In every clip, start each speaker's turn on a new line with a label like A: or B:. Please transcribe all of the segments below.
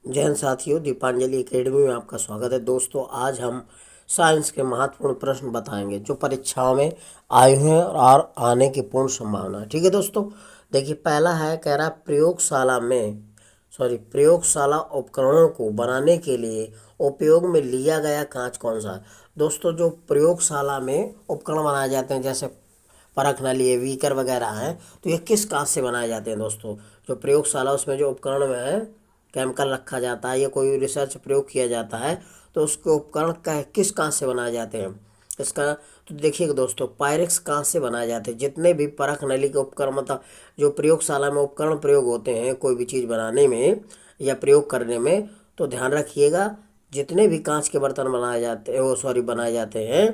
A: जय हिंद साथियों, दीपांजलि एकेडमी में आपका स्वागत है। दोस्तों, आज हम साइंस के महत्वपूर्ण प्रश्न बताएंगे जो परीक्षाओं में आए हुए हैं और आने की पूर्ण संभावना है। ठीक है दोस्तों, देखिए पहला है, कह रहा प्रयोगशाला उपकरणों को बनाने के लिए उपयोग में लिया गया कांच कौन सा है। दोस्तों, जो प्रयोगशाला में उपकरण बनाए जाते हैं जैसे परख नली है, बीकर वगैरह हैं, तो ये किस कांच से बनाए जाते हैं दोस्तों। जो प्रयोगशाला उसमें जो उपकरण में है केमिकल रखा जाता है या कोई रिसर्च प्रयोग किया जाता है, तो उसके उपकरण का किस कांच से बनाए जाते हैं इसका। तो देखिए दोस्तों, पायरेक्स कांच से बनाए जाते हैं। जितने भी परख नली के उपकरण, मतलब जो प्रयोगशाला में उपकरण प्रयोग होते हैं कोई भी चीज़ बनाने में या प्रयोग करने में, तो ध्यान रखिएगा जितने भी कांच के बर्तन बनाए जाते हैं, बनाए जाते हैं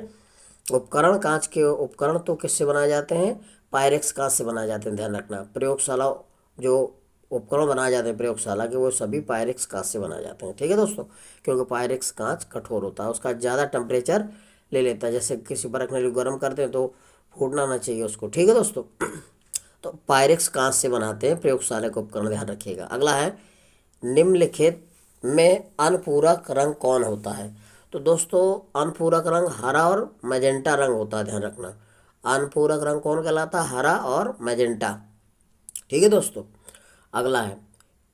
A: उपकरण, कांच के उपकरण, तो किससे बनाए जाते हैं, पायरेक्स कांच से बनाए जाते हैं। ध्यान रखना, प्रयोगशाला जो उपकरण बनाए जाते हैं प्रयोगशाला के, वो सभी पायरेक्स कांच से बनाए जाते हैं। ठीक है दोस्तों, क्योंकि पायरेक्स कांच कठोर होता है, उसका ज़्यादा टेम्परेचर ले लेता है। जैसे किसी बर्फ नली को गर्म करते हैं तो फूटना ना चाहिए उसको। ठीक है दोस्तों, तो पायरेक्स कांच से बनाते हैं प्रयोगशाला के उपकरण, ध्यान रखिएगा। अगला है, निम्नलिखित में अनुपूरक रंग कौन होता है। तो दोस्तों, अनुपूरक रंग हरा और मैजेंटा रंग होता है। ध्यान रखना, अनुपूरक रंग कौन कहलाता है, हरा और मैजेंटा। ठीक है दोस्तों, अगला है,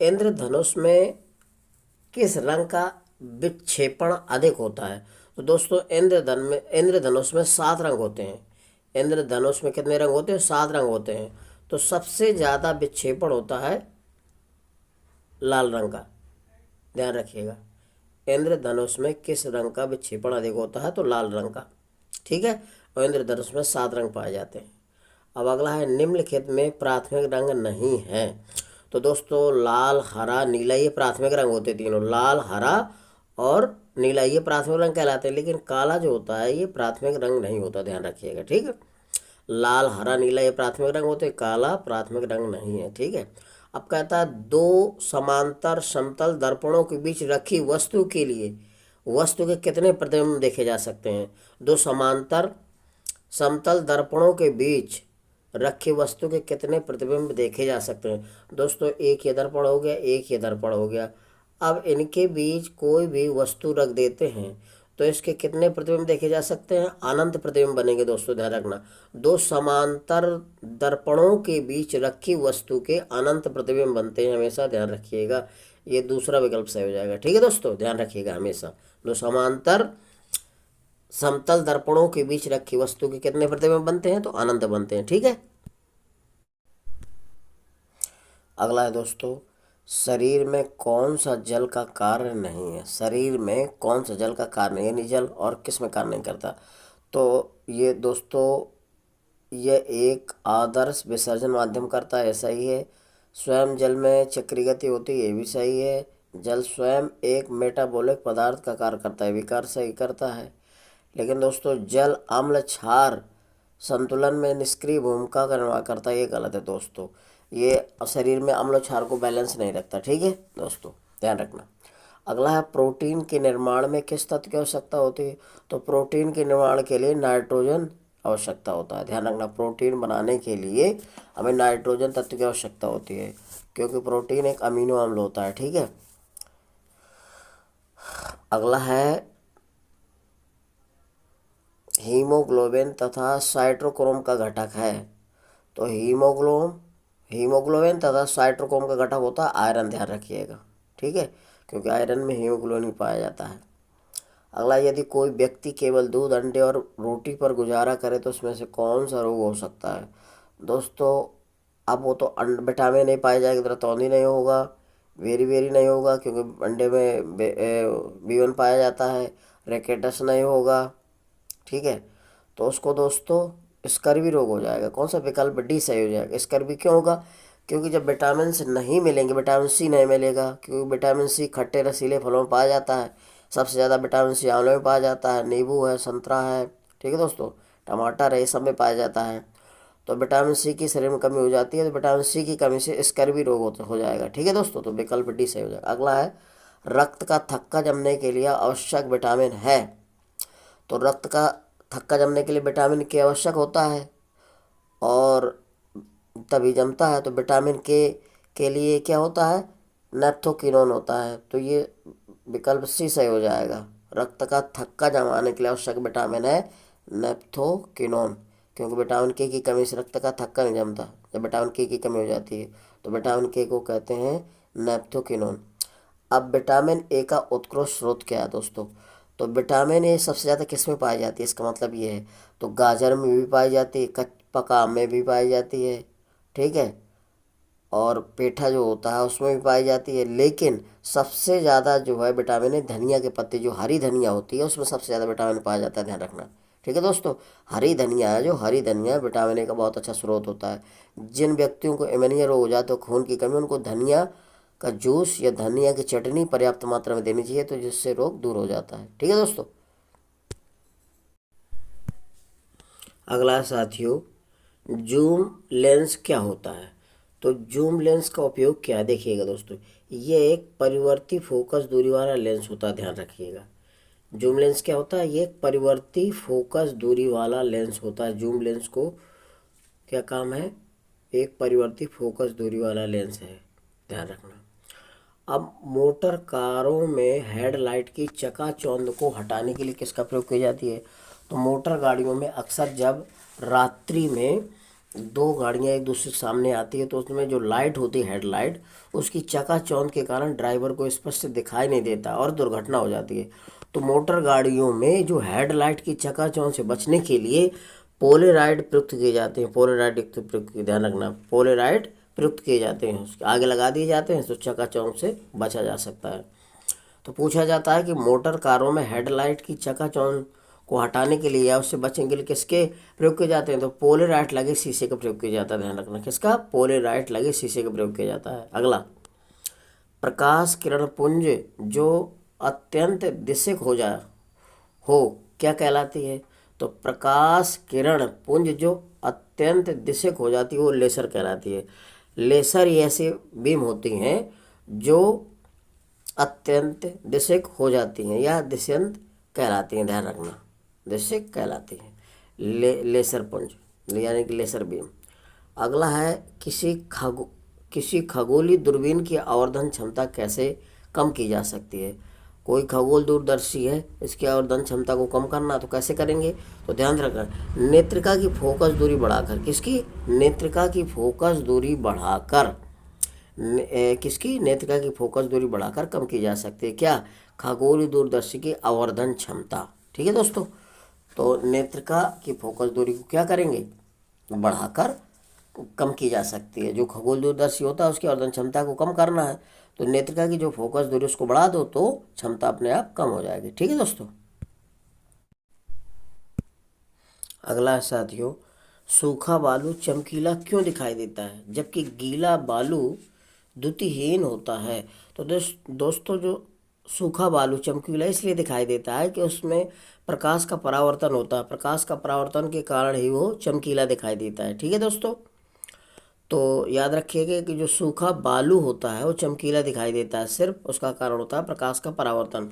A: इंद्रधनुष में किस रंग का विक्षेपण अधिक होता है। तो दोस्तों, इंद्रधनुष में 7 रंग होते हैं। इंद्रधनुष में कितने रंग होते हैं, 7 रंग होते हैं। तो सबसे ज़्यादा विक्षेपण होता है लाल रंग का। ध्यान रखिएगा, इंद्रधनुष में किस रंग का विक्षेपण अधिक होता है, तो लाल रंग का। ठीक है, और इंद्रधनुष में 7 रंग पाए जाते हैं। अब अगला है, निम्नलिखित में प्राथमिक रंग नहीं है। तो दोस्तों, लाल, हरा, नीला, ये प्राथमिक रंग होते हैं तीनों। लाल, हरा और नीला ये प्राथमिक रंग कहलाते हैं, लेकिन काला जो होता है ये प्राथमिक रंग नहीं होता। ध्यान रखिएगा। ठीक है, लाल, हरा, नीला ये प्राथमिक रंग होते हैं, काला प्राथमिक रंग नहीं है। ठीक है, अब कहता है, दो समांतर समतल दर्पणों के बीच रखी वस्तु के लिए वस्तु के कितने प्रतिबिंब देखे जा सकते हैं। दो समांतर समतल दर्पणों के बीच रखी वस्तु के कितने प्रतिबिंब देखे जा सकते हैं। दोस्तों, एक ये दर्पण हो गया, एक ये दर्पण हो गया। अब इनके बीच कोई भी वस्तु रख देते हैं तो इसके कितने प्रतिबिंब देखे जा सकते हैं, अनंत प्रतिबिंब बनेंगे। दोस्तों ध्यान रखना, दो समांतर दर्पणों के बीच रखी वस्तु के अनंत प्रतिबिंब बनते हैं, हमेशा ध्यान रखिएगा। ये दूसरा विकल्प सही हो जाएगा। ठीक है दोस्तों, ध्यान रखिएगा हमेशा, दो समांतर समतल दर्पणों के बीच रखी वस्तु के कितने प्रतिबिंब बनते हैं, तो अनंत बनते हैं। ठीक है, अगला है दोस्तों, शरीर में कौन सा जल का कार्य नहीं है। शरीर में कौन सा जल का कार्य नहीं है, यानी जल और किस में कार्य नहीं करता। तो ये दोस्तों, यह एक आदर्श विसर्जन माध्यम करता है, ऐसा ही है। स्वयं जल में चक्रीय गति होती है, ये भी सही है। जल स्वयं एक मेटाबॉलिक पदार्थ का कार्य करता है, विकार सही करता है। लेकिन दोस्तों, जल अम्ल क्षार संतुलन में निष्क्रिय भूमिका का निर्वाह करता है, ये गलत है दोस्तों। ये शरीर में अम्ल क्षार को बैलेंस नहीं रखता। ठीक है दोस्तों, ध्यान रखना। अगला है, प्रोटीन के निर्माण में किस तत्व की आवश्यकता होती है। तो प्रोटीन के निर्माण के लिए नाइट्रोजन आवश्यकता होता है। ध्यान रखना, प्रोटीन बनाने के लिए हमें नाइट्रोजन तत्व की आवश्यकता होती है, क्योंकि प्रोटीन एक अमीनो अम्ल होता है। ठीक है, अगला है, हीमोग्लोबिन तथा साइटोक्रोम का घटक है। तो हीमोग्लोबिन तथा साइटोक्रोम का घटक होता है आयरन। ध्यान रखिएगा। ठीक है, क्योंकि आयरन में हीमोग्लोबिन पाया जाता है। अगला, यदि कोई व्यक्ति केवल दूध, अंडे और रोटी पर गुजारा करे तो उसमें से कौन सा रोग हो सकता है। दोस्तों, अब वो तो विटामिन नहीं पाए जाएगा, तो रतौंधी नहीं होगा, वेरी वेरी नहीं होगा क्योंकि अंडे में B1 पाया जाता है, रेकेटस नहीं होगा। ठीक है, तो उसको दोस्तों स्कर्वी रोग हो जाएगा। कौन सा, विकल्प डी सही हो जाएगा। स्कर्वी क्यों होगा, क्योंकि जब विटामिन नहीं मिलेंगे, विटामिन सी नहीं मिलेगा, क्योंकि विटामिन सी खट्टे रसीले फलों में पाया जाता है। सबसे ज़्यादा विटामिन सी आंवले में पाया जाता है, नींबू है, संतरा है। ठीक है दोस्तों, टमाटर है, ये सब में पाया जाता है। तो विटामिन सी की शरीर में कमी हो जाती है, तो विटामिन सी की कमी से स्कर्वी रोग हो जाएगा। ठीक है दोस्तों, तो विकल्प डी सही हो जाएगा। अगला है, रक्त का थक्का जमने के लिए आवश्यक विटामिन है। तो रक्त का थक्का जमने के लिए विटामिन के आवश्यक होता है और तभी जमता है। तो विटामिन के लिए क्या होता है, नेप्थोकिनोन होता है। तो ये विकल्प सी सही हो जाएगा। रक्त का थक्का जमाने के लिए आवश्यक विटामिन है नेप्थोकिनोन, क्योंकि विटामिन के की कमी से रक्त का थक्का नहीं जमता। जब विटामिन के की कमी हो जाती है तो विटामिन के को कहते हैं नेप्थोकिनोन। अब विटामिन ए का उत्कृष्ट स्रोत क्या है दोस्तों? तो विटामिन ए सबसे ज़्यादा किस में पाई जाती है, इसका मतलब ये है। तो गाजर में भी पाई जाती है, पका आम में भी पाई जाती है, ठीक है, और पेठा जो होता है उसमें भी पाई जाती है। लेकिन सबसे ज़्यादा जो है विटामिन ए धनिया के पत्ते, जो हरी धनिया होती है उसमें सबसे ज़्यादा विटामिन पाया जाता है, ध्यान रखना। ठीक है दोस्तों, हरी धनिया है, जो हरी धनिया विटामिन ए का बहुत अच्छा स्रोत होता है। जिन व्यक्तियों को एनीमिया रोग हो जाता है, खून की कमी, उनको धनिया का जूस या धनिया की चटनी पर्याप्त मात्रा में देनी चाहिए, तो जिससे रोग दूर हो जाता है। ठीक है दोस्तों। अगला साथियों, जूम लेंस क्या होता है? तो जूम लेंस का उपयोग क्या है, देखिएगा दोस्तों। ये एक परिवर्ती फोकस दूरी वाला लेंस होता है, ध्यान रखिएगा। जूम लेंस क्या होता है? ये एक परिवर्ती फोकस दूरी वाला लेंस होता है। जूम लेंस को क्या काम है? एक परिवर्ती फोकस दूरी वाला लेंस है, ध्यान रखना। अब मोटर कारों में हेडलाइट की चकाचौंध को हटाने के लिए किसका प्रयोग की जाती है? तो मोटर गाड़ियों में अक्सर जब रात्रि में दो गाड़ियां एक दूसरे के सामने आती है तो उसमें जो लाइट होती है, हेडलाइट, उसकी चकाचौंध के कारण ड्राइवर को स्पष्ट दिखाई नहीं देता और दुर्घटना हो जाती है। तो मोटर गाड़ियों में जो हेडलाइट की चकाचौंध से बचने के लिए पोलेराइड प्रयुक्त किए जाते हैं। पोलेराइड प्रयुक्त, ध्यान रखना, पोलेराइड प्रयुक्त किए जाते हैं, उसके आगे लगा दिए जाते हैं, तो चकाचौंध से बचा जा सकता है। तो पूछा जाता है कि मोटर कारों में हेडलाइट की चकाचौंध को हटाने के लिए या उससे बचने के लिए किसके प्रयोग किए जाते हैं? तो पोलेराइट लगे शीशे का प्रयोग किया जाता है, ध्यान रखना। किसका? पोलेराइट लगे शीशे का प्रयोग किया जाता है। अगला, प्रकाश किरण पुंज जो अत्यंत दिशक हो क्या कहलाती है? तो प्रकाश किरण पुंज जो अत्यंत दिशक हो जाती है वो लेसर कहलाती है। लेसर ये ऐसे बीम होती हैं जो अत्यंत दिशक हो जाती हैं या दिशंत कहलाती हैं, ध्यान रखना, दिशक कहलाती हैं। लेसर पुंज यानी कि लेसर बीम। अगला है, किसी खगोलीय दूरबीन की आवर्धन क्षमता कैसे कम की जा सकती है? कोई खगोल दूरदर्शी है, इसकी आवर्धन क्षमता को कम करना, तो कैसे करेंगे? तो ध्यान रखना, नेत्रिका की फोकस दूरी बढ़ाकर। किसकी? नेत्रिका की फोकस दूरी बढ़ाकर। किसकी? नेत्रिका की फोकस दूरी बढ़ाकर कम की जा सकती है। क्या? खगोलीय दूरदर्शी की आवर्धन क्षमता। ठीक है दोस्तों, तो नेत्रिका की फोकस दूरी को क्या करेंगे? बढ़ाकर कम की जा सकती है। जो खगोल दूरदर्शी होता है उसकी आवर्धन क्षमता को कम करना है, तो नेत्रिका की जो फोकस दूरी उसको बढ़ा दो तो क्षमता अपने आप कम हो जाएगी। ठीक है दोस्तों। अगला है साथियों, सूखा बालू चमकीला क्यों दिखाई देता है जबकि गीला बालू द्युतिहीन होता है? तो दोस्तों, जो सूखा बालू चमकीला इसलिए दिखाई देता है कि उसमें प्रकाश का परावर्तन होता है। प्रकाश का परावर्तन के कारण ही वो चमकीला दिखाई देता है। ठीक है दोस्तों, तो याद रखिएगा कि जो सूखा बालू होता है वो चमकीला दिखाई देता है, सिर्फ उसका कारण होता है प्रकाश का परावर्तन।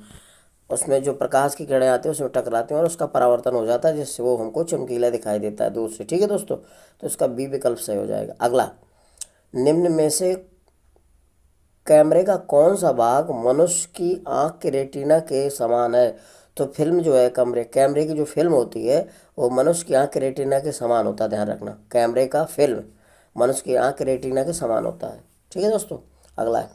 A: उसमें जो प्रकाश की किरणें आती हैं उसमें टकराती हैं और उसका परावर्तन हो जाता है, जिससे वो हमको चमकीला दिखाई देता है दूर से। ठीक है दोस्तों, तो इसका बी विकल्प सही हो जाएगा। अगला, निम्न में से कैमरे का कौन सा भाग मनुष्य की आंख के रेटिना के समान है? तो फिल्म जो है, कैमरे की जो फिल्म होती है वो मनुष्य की आंख के रेटिना के समान होता है, ध्यान रखना। कैमरे का फिल्म मनुष्य की आंख के रेटिना के समान होता है। ठीक है दोस्तों। अगला है,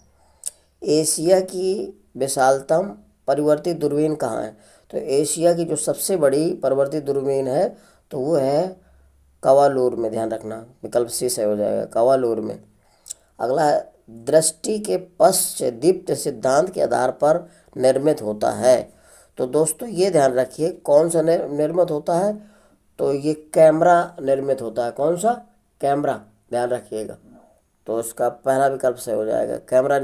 A: एशिया की विशालतम परिवर्तित दूरबीन कहाँ है? तो एशिया की जो सबसे बड़ी परिवर्तित दूरबीन है तो वो है कवालूर में, ध्यान रखना, विकल्प सी सही हो जाएगा, कवालूर में। अगला है, दृष्टि के पश्च दीप्त सिद्धांत के आधार पर निर्मित होता है। तो दोस्तों ये ध्यान रखिए, कौन सा निर्मित होता है? तो ये कैमरा निर्मित होता है। कौन सा? कैमरा, ध्यान रखिएगा। तो इसका पहला विकल्प सही हो जाएगा, कैमरा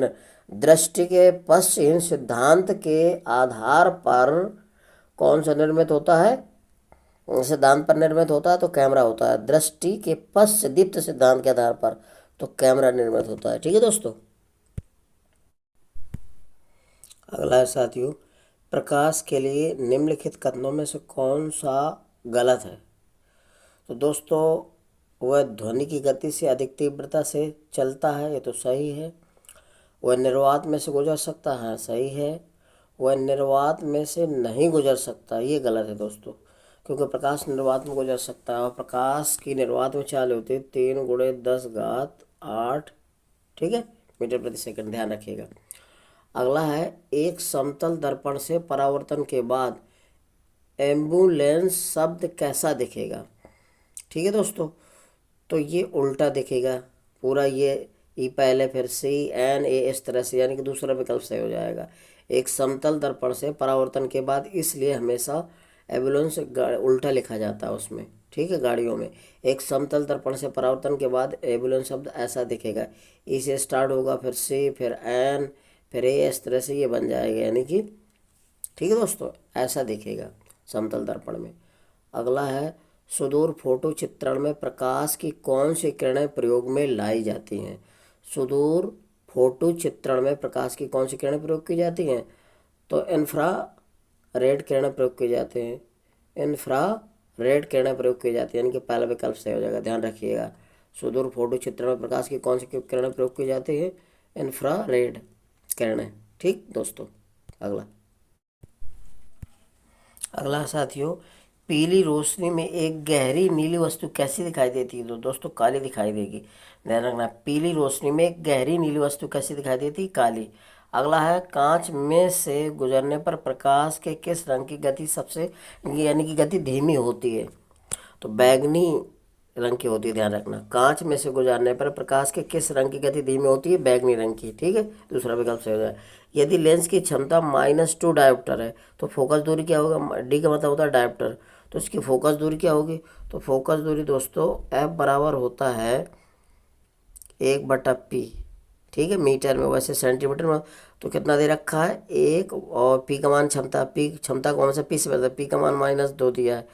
A: दृष्टि के पश्चहीन सिद्धांत के आधार पर कौन सा निर्मित होता है? सिद्धांत पर निर्मित होता है तो कैमरा होता है। दृष्टि के पश्च दीप्त सिद्धांत के आधार पर तो कैमरा निर्मित होता है। ठीक है दोस्तों। अगला है साथियों, प्रकाश के लिए निम्नलिखित कथनों में से कौन सा गलत है? तो दोस्तों, वह ध्वनि की गति से अधिक तीव्रता से चलता है, ये तो सही है। वह निर्वात में से गुजर सकता है, सही है। वह निर्वात में से नहीं गुजर सकता, ये गलत है दोस्तों, क्योंकि प्रकाश निर्वात में गुजर सकता है और प्रकाश की निर्वात में चाल होती है 3 × 10⁸ ठीक है, मीटर प्रति सेकंड, ध्यान रखिएगा। अगला है, एक समतल दर्पण से परावर्तन के बाद एम्बुलेंस शब्द कैसा दिखेगा। ठीक है दोस्तों, तो ये उल्टा दिखेगा पूरा, ये ई पहले फिर सी एन ए इस तरह से, यानी कि दूसरा विकल्प सही हो जाएगा। एक समतल दर्पण से परावर्तन के बाद, इसलिए हमेशा एम्बुलेंस उल्टा लिखा जाता है उसमें, ठीक है, गाड़ियों में। एक समतल दर्पण से परावर्तन के बाद एम्बुलेंस शब्द ऐसा दिखेगा, ई से स्टार्ट होगा, फिर सी, फिर एन, फिर ए, इस तरह से ये बन जाएगा, यानी कि ठीक है दोस्तों, ऐसा दिखेगा समतल दर्पण में। अगला है, सुदूर फोटो चित्रण में प्रकाश की कौन सी किरणें प्रयोग में लाई जाती हैं। सुदूर फोटो चित्रण में प्रकाश की कौन सी किरणें प्रयोग की जाती हैं, तो इंफ्रा रेड किरणें प्रयोग की जाती हैं, इंफ्रा रेड किरणें प्रयोग की जाती है, यानी कि पहला विकल्प सही हो जाएगा, ध्यान रखिएगा। सुदूर फोटो चित्रण में प्रकाश की कौन सी किरणें प्रयोग की जाती है, इंफ्रा रेड किरणें, ठीक दोस्तों। अगला साथियों, पीली रोशनी में एक गहरी नीली वस्तु कैसी दिखाई देती है, तो दोस्तों काली दिखाई देगी, ध्यान रखना। पीली रोशनी में एक गहरी नीली वस्तु कैसी दिखाई देती है, काली। अगला है, कांच में से गुजरने पर प्रकाश के किस रंग की गति सबसे, यानी कि गति धीमी होती है, तो बैगनी रंग की होती है, ध्यान रखना। कांच में से गुजरने पर प्रकाश के किस रंग की गति धीमी होती है, बैगनी रंग की, ठीक है, दूसरा विकल्प सही हो जाए। यदि लेंस की क्षमता -2 डायोप्टर है तो फोकस दूरी क्या होगा, डी का मतलब होता है डायोप्टर, तो इसकी फोकस दूरी क्या होगी, तो फोकस दूरी दोस्तों एफ बराबर होता है 1/p, ठीक है, मीटर में, वैसे सेंटीमीटर में तो कितना दे रखा है 1, और पी का मान क्षमता, पी क्षमता कौन सा, पी से बता, पी का मान -2 दिया है,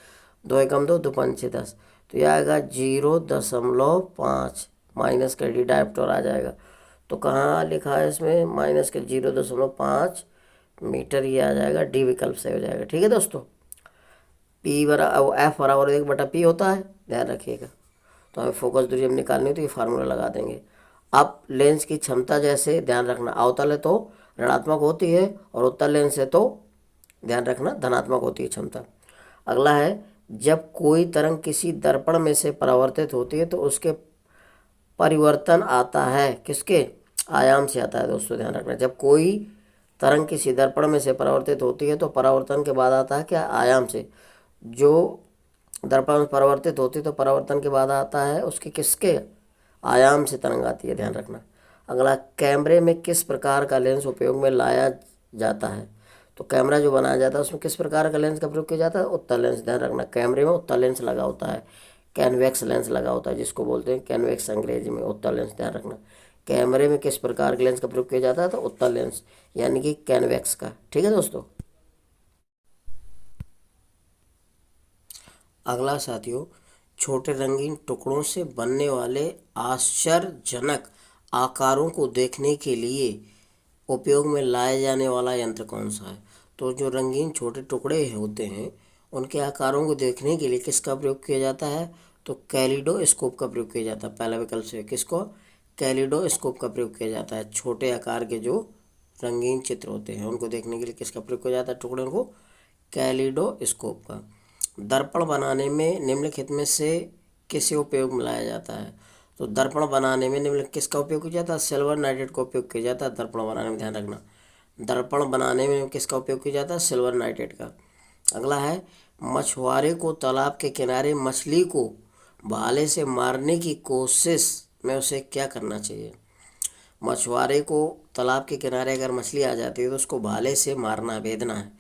A: 2 एकम 2, 2 पंचे 10, तो यह आएगा 0.5 माइनस का डी डायोप्टर आ जाएगा। तो कहाँ लिखा है इसमें, माइनस के 0.5 मीटर, ये आ जाएगा, डी विकल्प से हो जाएगा, ठीक है दोस्तों। पी बराबर एफ बराबर 1/p होता है, ध्यान रखिएगा। तो हमें फोकस दूरी जब निकालनी हो तो ये फार्मूला लगा देंगे। अब लेंस की क्षमता, जैसे ध्यान रखना, अवतल है तो ऋणात्मक होती है और उत्तल लेंस है तो ध्यान रखना धनात्मक होती है क्षमता। अगला है, जब कोई तरंग किसी दर्पण में से परावर्तित होती है तो उसके परिवर्तन आता है, किसके आयाम से आता है दोस्तों, ध्यान रखना। जब कोई तरंग किसी दर्पण में से परावर्तित होती है तो परावर्तन के बाद आता है क्या, आयाम से। जो दर्पण में परावर्तित होती है तो परावर्तन के बाद आता है उसके किसके, आयाम से तरंग आती है, ध्यान रखना। अगला, कैमरे में किस प्रकार का लेंस उपयोग में लाया जाता है, तो कैमरा जो बनाया जाता है उसमें किस प्रकार का लेंस का प्रयोग किया जाता है, उत्तल लेंस, ध्यान रखना। कैमरे में उत्तल लेंस लगा होता है, कैनवेक्स लेंस लगा होता है, जिसको बोलते हैं कैनवेक्स अंग्रेजी में, उत्तल लेंस, ध्यान रखना। कैमरे में किस प्रकार के लेंस का प्रयोग किया जाता है, तो उत्तल लेंस, यानी कि कैनवेक्स का, ठीक है दोस्तों। अगला साथियों, छोटे रंगीन टुकड़ों से बनने वाले आश्चर्यजनक आकारों को देखने के लिए उपयोग में लाया जाने वाला यंत्र कौन सा है, तो जो रंगीन छोटे टुकड़े होते हैं उनके आकारों को देखने के लिए किसका प्रयोग किया जाता है, तो कैलिडोस्कोप का प्रयोग किया जाता है, पहला विकल्प से, किसको, कैलिडोस्कोप का प्रयोग किया जाता है। छोटे आकार के जो रंगीन चित्र होते हैं उनको देखने के लिए किसका प्रयोग किया जाता है, टुकड़ों को, कैलिडोस्कोप का। दर्पण बनाने में निम्नलिखित में से किसे उपयोग में लाया जाता है, तो दर्पण बनाने में निम्नलिखित किसका उपयोग किया जाता है, सिल्वर नाइट्रेट का उपयोग किया जाता है दर्पण बनाने में, ध्यान रखना। दर्पण बनाने में किसका उपयोग किया जाता है, सिल्वर नाइट्रेट का। अगला है, मछुआरे को तालाब के किनारे मछली को भाले से मारने की कोशिश में उसे क्या करना चाहिए। मछुआरे को तालाब के किनारे अगर मछली आ जाती है तो उसको भाले से मारना, भेदना है,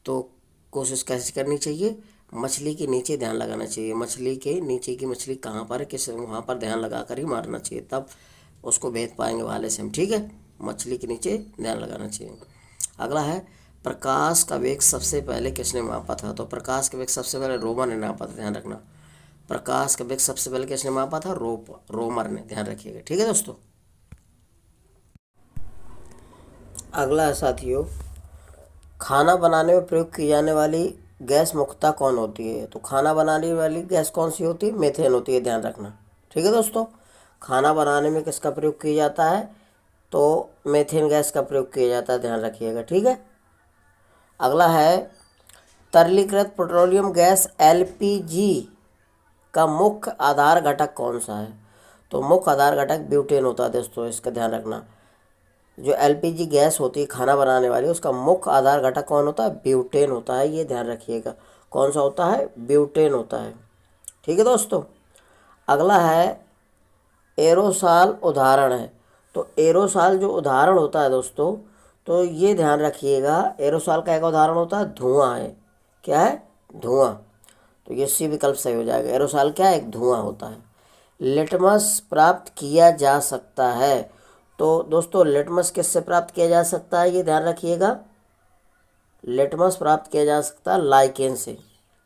A: तो कोशिश कैसे करनी चाहिए, मछली के नीचे ध्यान लगाना चाहिए, मछली के नीचे की मछली कहाँ पर है, किस, वहाँ पर ध्यान लगा कर ही मारना चाहिए, तब उसको भेद पाएंगे भाले से हम, ठीक है, मछली के नीचे ध्यान लगाना चाहिए। अगला है, प्रकाश का वेग सबसे पहले किसने मापा था, तो प्रकाश का वेग सबसे पहले रोमर ने नापा था, ध्यान रखना। प्रकाश का वेग सबसे पहले किसने मापा था, रोमर ने, ध्यान रखिएगा, ठीक है दोस्तों। अगला है साथियों, खाना बनाने में प्रयोग की जाने वाली गैस मुख्यतः कौन होती है, तो खाना बनाने वाली गैस कौन सी होती है, मीथेन होती है, ध्यान रखना, ठीक है दोस्तों। खाना बनाने में किसका प्रयोग किया जाता है, तो मीथेन गैस का प्रयोग किया जाता है, ध्यान रखिएगा। ठीक है, अगला है तरलीकृत पेट्रोलियम गैस एलपीजी का मुख्य आधार घटक कौन सा है? तो मुख्य आधार घटक ब्यूटेन होता है दोस्तों, इसका ध्यान रखना। जो एलपीजी गैस होती है खाना बनाने वाली, उसका मुख्य आधार घटक कौन होता है? ब्यूटेन होता है, ये ध्यान रखिएगा। कौन सा होता है? ब्यूटेन होता है। ठीक है दोस्तों, अगला है एरोसॉल उदाहरण है। तो एरोसॉल जो उदाहरण होता है दोस्तों, तो ये ध्यान रखिएगा, एरोसॉल का एक उदाहरण होता है धुआं है। क्या है? धुआं। तो ये सी विकल्प सही हो जाएगा। एरोसॉल क्या है? एक धुआं होता है। लिटमस प्राप्त किया जा सकता है। तो दोस्तों लिटमस किससे प्राप्त किया जा सकता है? ये ध्यान रखिएगा, लिटमस प्राप्त किया जा सकता है लाइकेन से।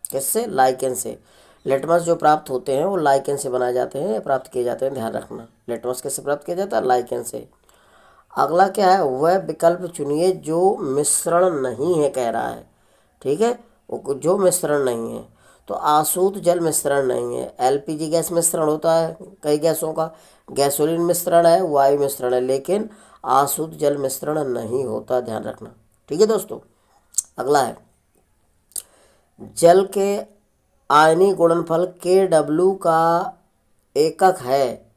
A: किससे? लाइकेन से। लिटमस जो प्राप्त होते हैं वो लाइकेन से बनाए जाते हैं, प्राप्त किए जाते हैं, ध्यान रखना। लिटमस किससे प्राप्त किया जाता है? लाइकेन से। अगला क्या है? वह विकल्प चुनिए जो मिश्रण नहीं है, कह रहा है। ठीक है, वो जो मिश्रण नहीं है। तो आसूत जल मिश्रण नहीं है, एलपीजी गैस मिश्रण होता है कई गैसों का, गैसोलीन मिश्रण है, वायु मिश्रण है, लेकिन आसूत जल मिश्रण नहीं होता, ध्यान रखना। ठीक है दोस्तों, अगला है जल के आयनीय गुणनफल KW का एकक है,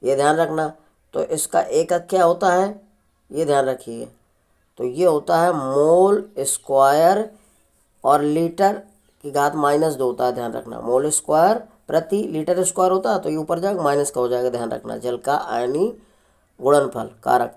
A: ये ध्यान रखना। तो इसका एकक क्या होता है? ये ध्यान रखिए। तो ये होता है मोल स्क्वायर और लीटर की घात -2 होता है, ध्यान रखना। मोल स्क्वायर प्रति लीटर स्क्वायर होता है, तो ये ऊपर जाएगा माइनस का हो जाएगा, ध्यान रखना। जल का आयनीय गुणनफल कारक।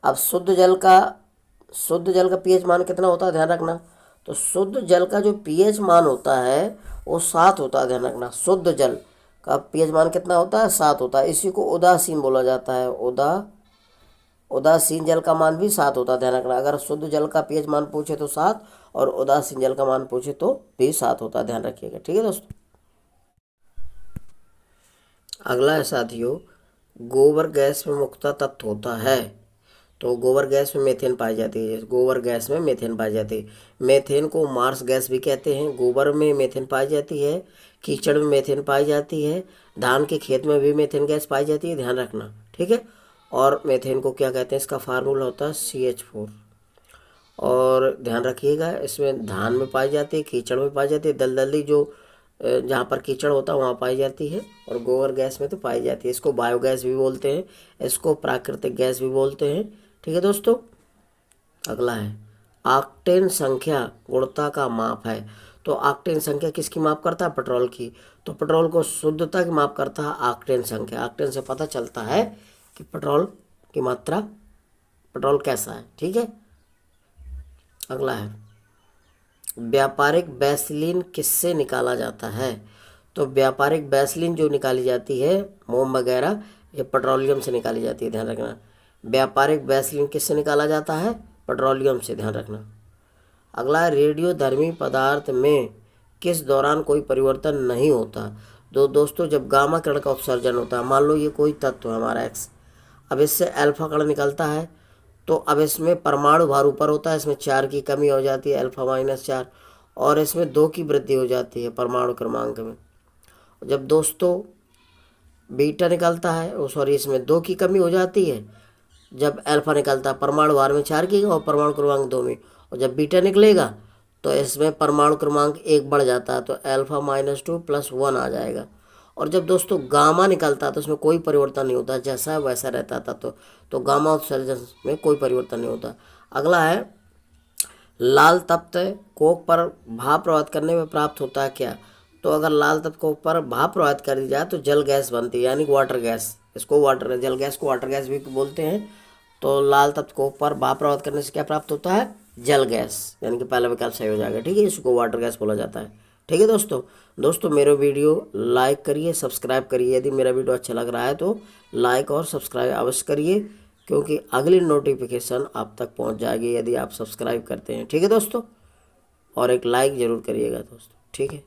A: अब शुद्ध जल का पीएच मान कितना होता है? ध्यान रखना। तो शुद्ध जल का जो पीएच मान होता है वो 7 होता है, ध्यान रखना। शुद्ध जल का पीएच मान कितना होता है? 7 होता है। इसी को उदासीन बोला जाता है। उदासीन जल का मान भी 7 होता है, ध्यान रखना। अगर शुद्ध जल का पीएच मान पूछे तो 7, और उदासीन जल का मान पूछे तो भी 7 होता है, ध्यान रखिएगा। ठीक है दोस्तों, अगला है साथियों, गोबर गैस में मुख्यतः तत्व होता है। तो गोबर गैस में मेथेन पाई जाती है, गोबर गैस में मेथेन पाई जाती है। मेथेन को मार्स गैस भी कहते हैं। गोबर में मेथेन पाई जाती है, कीचड़ में मेथेन पाई जाती है, धान के खेत में भी मेथेन गैस पाई जाती है, ध्यान रखना। ठीक है, और मेथेन को क्या कहते हैं? इसका फार्मूला होता है CH4। और ध्यान रखिएगा, इसमें धान में पाई जाती है, कीचड़ में पाई जाती है, दलदली जो जहाँ पर कीचड़ होता है वहाँ पाई जाती है, और गोबर गैस में तो पाई जाती है। इसको बायोगैस भी बोलते हैं, इसको प्राकृतिक गैस भी बोलते हैं। ठीक है दोस्तों, अगला है ऑक्टेन संख्या गुणता का माप है। तो ऑक्टेन संख्या किसकी माप करता है? पेट्रोल की। तो पेट्रोल को शुद्धता की माप करता है ऑक्टेन संख्या। ऑक्टेन से पता चलता है कि पेट्रोल की मात्रा, पेट्रोल कैसा है। ठीक है, अगला है व्यापारिक वैसलीन किससे निकाला जाता है? तो व्यापारिक वैसलीन जो निकाली जाती है, मोम वगैरह, ये पेट्रोलियम से निकाली जाती है, ध्यान रखना। व्यापारिक वैसलीन किससे निकाला जाता है? पेट्रोलियम से, ध्यान रखना। अगला है रेडियोधर्मी पदार्थ में किस दौरान कोई परिवर्तन नहीं होता? तो दोस्तों जब गामा किरण का उत्सर्जन होता है, मान लो ये कोई तत्व है हमारा X, अब इससे अल्फा कण निकलता है, तो अब इसमें परमाणु भार ऊपर होता है, इसमें 4 की कमी हो जाती है, α-4, और इसमें 2 की वृद्धि हो जाती है परमाणु क्रमांक में। जब दोस्तों बीटा निकलता है, सॉरी, इसमें 2 की कमी हो जाती है जब अल्फा निकलता है, परमाणु भार में 4 की और परमाणु क्रमांक 2 में, और जब बीटा निकलेगा तो इसमें परमाणु क्रमांक 1 बढ़ जाता है, तो α-2 + 1 आ जाएगा। और जब दोस्तों गामा निकलता है तो उसमें कोई परिवर्तन नहीं होता, जैसा है वैसा रहता था। तो गामा उत्सर्जन में कोई परिवर्तन नहीं होता। अगला है लाल तप्त कोक पर भाप प्रवाहित करने में प्राप्त होता है क्या? तो अगर लाल तप्त कोक पर भाप प्रवाहित कर दी जाए तो जल गैस बनती है, यानी वाटर गैस। इसको जल गैस को वाटर गैस भी बोलते हैं। तो लाल तप्त कोक पर भाप प्रवाहित करने से क्या प्राप्त होता है? जल गैस, यानी कि पहला विकल्प सही हो जाएगा। ठीक है, इसको वाटर गैस बोला जाता है। ठीक है दोस्तों मेरा वीडियो लाइक करिए, सब्सक्राइब करिए। यदि मेरा वीडियो अच्छा लग रहा है तो लाइक और सब्सक्राइब अवश्य करिए, क्योंकि अगली नोटिफिकेशन आप तक पहुंच जाएगी यदि आप सब्सक्राइब करते हैं। ठीक है दोस्तों, और एक लाइक ज़रूर करिएगा दोस्तों। ठीक है।